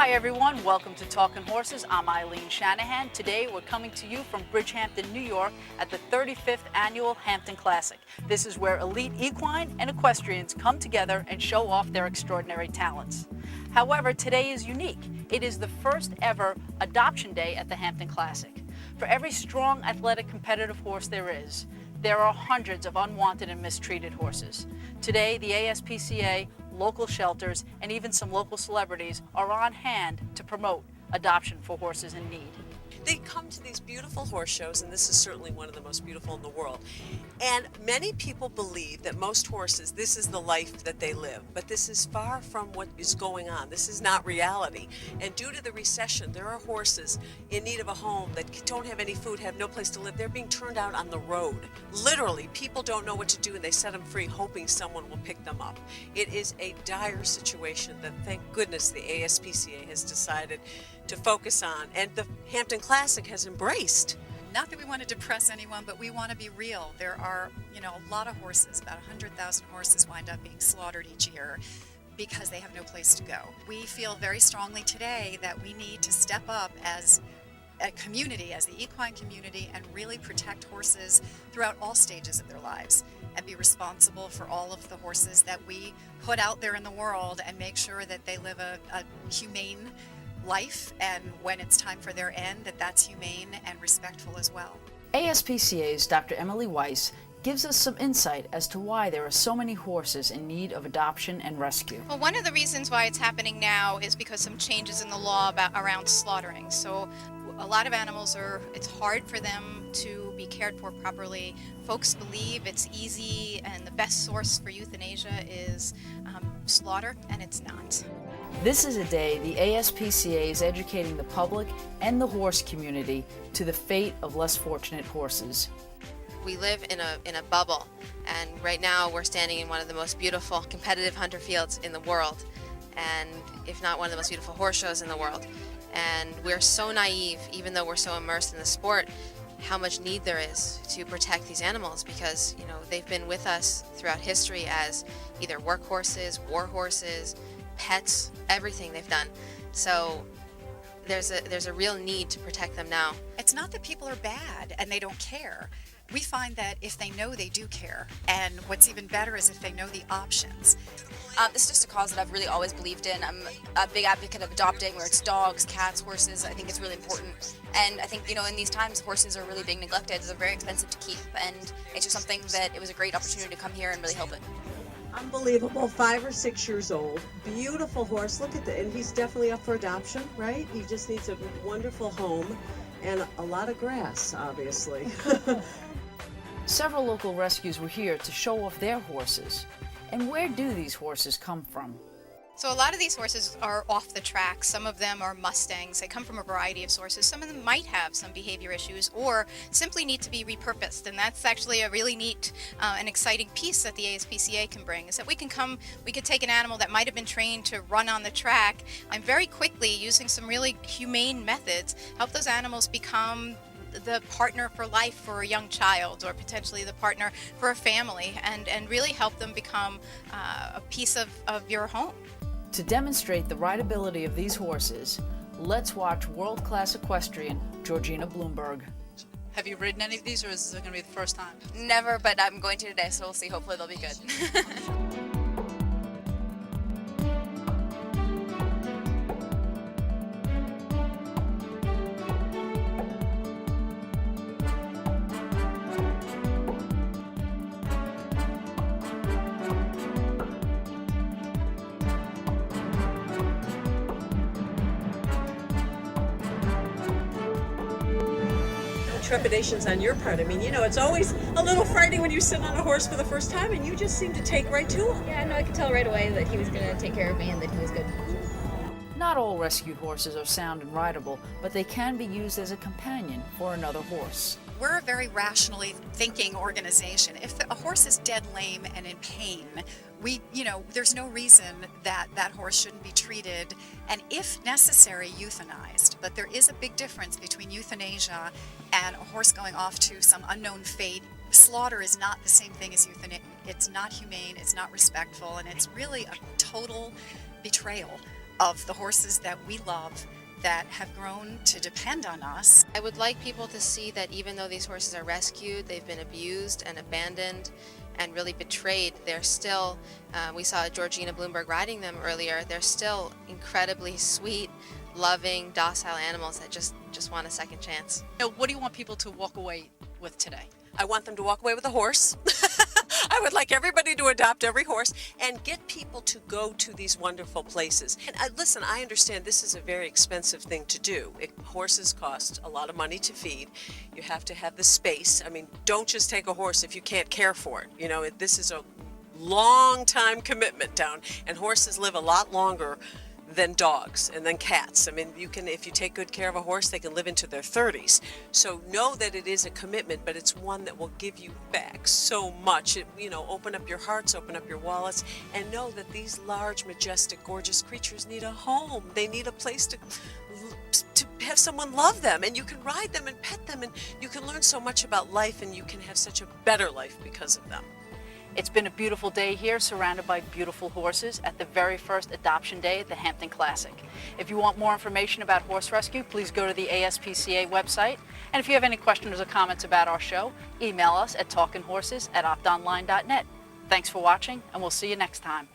Hi everyone, welcome to Talkin' Horses. I'm Eileen Shanahan. Today we're coming to you from Bridgehampton, New York at the 35th Annual Hampton Classic. This is where elite equine and equestrians come together and show off their extraordinary talents. However, today is unique. It is the first ever adoption day at the Hampton Classic. For every strong, athletic, competitive horse there are hundreds of unwanted and mistreated horses. Today, the ASPCA, local shelters, and even some local celebrities are on hand to promote adoption for horses in need. They come to these beautiful horse shows, and this is certainly one of the most beautiful in the world. And many people believe that most horses, this is the life that they live. But this is far from what is going on. This is not reality. And due to the recession, there are horses in need of a home that don't have any food, have no place to live. They're being turned out on the road. Literally, people don't know what to do, and they set them free, hoping someone will pick them up. It is a dire situation that, thank goodness, the ASPCA has decided to focus on, and the Hampton Classic has embraced. Not that we want to depress anyone, but we want to be real. There are, a lot of horses, about 100,000 horses wind up being slaughtered each year because they have no place to go. We feel very strongly today that we need to step up as a community, as the equine community, and really protect horses throughout all stages of their lives and be responsible for all of the horses that we put out there in the world and make sure that they live a humane life, and when it's time for their end, that's humane and respectful as well. ASPCA's Dr. Emily Weiss gives us some insight as to why there are so many horses in need of adoption and rescue. Well, one of the reasons why it's happening now is because some changes in the law around slaughtering. So a lot of animals it's hard for them to be cared for properly. Folks believe it's easy and the best source for euthanasia is slaughter, and it's not. This is a day the ASPCA is educating the public and the horse community to the fate of less fortunate horses. We live in a bubble, and right now we're standing in one of the most beautiful competitive hunter fields in the world, and if not one of the most beautiful horse shows in the world. And we're so naive, even though we're so immersed in the sport, how much need there is to protect these animals, because they've been with us throughout history as either workhorses, war horses, pets, everything they've done. So there's a real need to protect them now. It's not that people are bad and they don't care. We find that if they know, they do care. And what's even better is if they know the options. This is just a cause that I've really always believed in. I'm a big advocate of adopting, where it's dogs, cats, horses. I think it's really important. And I think, in these times, horses are really being neglected. They're very expensive to keep. And it's just something that it was a great opportunity to come here and really help it. Unbelievable, 5 or 6 years old, beautiful horse. Look at that, and he's definitely up for adoption, right? He just needs a wonderful home and a lot of grass, obviously. Several local rescues were here to show off their horses. And where do these horses come from? So a lot of these horses are off the track. Some of them are Mustangs. They come from a variety of sources. Some of them might have some behavior issues or simply need to be repurposed. And that's actually a really neat and exciting piece that the ASPCA can bring, is that we could take an animal that might have been trained to run on the track and very quickly, using some really humane methods, help those animals become the partner for life for a young child, or potentially the partner for a family, and really help them become a piece of your home. To demonstrate the rideability of these horses, let's watch world-class equestrian Georgina Bloomberg. Have you ridden any of these, or is this going to be the first time? Never, but I'm going to today, so we'll see. Hopefully they'll be good. Trepidations on your part. I mean, it's always a little frightening when you sit on a horse for the first time, and you just seem to take right to him. Yeah, no, I could tell right away that he was going to take care of me and that he was good. Not all rescued horses are sound and rideable, but they can be used as a companion for another horse. We're a very rationally thinking organization. If a horse is dead, lame, and in pain, there's no reason that that horse shouldn't be treated and, if necessary, euthanized. But there is a big difference between euthanasia and a horse going off to some unknown fate. Slaughter is not the same thing as euthanasia. It's not humane, it's not respectful, and it's really a total betrayal of the horses that we love that have grown to depend on us. I would like people to see that even though these horses are rescued, they've been abused and abandoned and really betrayed, they're still, we saw Georgina Bloomberg riding them earlier, they're still incredibly sweet, loving, docile animals that just want a second chance. What do you want people to walk away with today? I want them to walk away with a horse. I would like everybody to adopt every horse and get people to go to these wonderful places. And listen, I understand this is a very expensive thing to do. Horses cost a lot of money to feed. You have to have the space. I mean, don't just take a horse if you can't care for it. You know, this is a long time commitment down, and horses live a lot longer than dogs and then cats. I mean, if you take good care of a horse, they can live into their 30s. So know that it is a commitment, but it's one that will give you back so much. Open up your hearts, open up your wallets, and know that these large, majestic, gorgeous creatures need a home. They need a place to have someone love them, and you can ride them and pet them, and you can learn so much about life, and you can have such a better life because of them. It's been a beautiful day here, surrounded by beautiful horses at the very first adoption day at the Hampton Classic. If you want more information about horse rescue, please go to the ASPCA website. And if you have any questions or comments about our show, email us at talkinghorses@optonline.net. Thanks for watching, and we'll see you next time.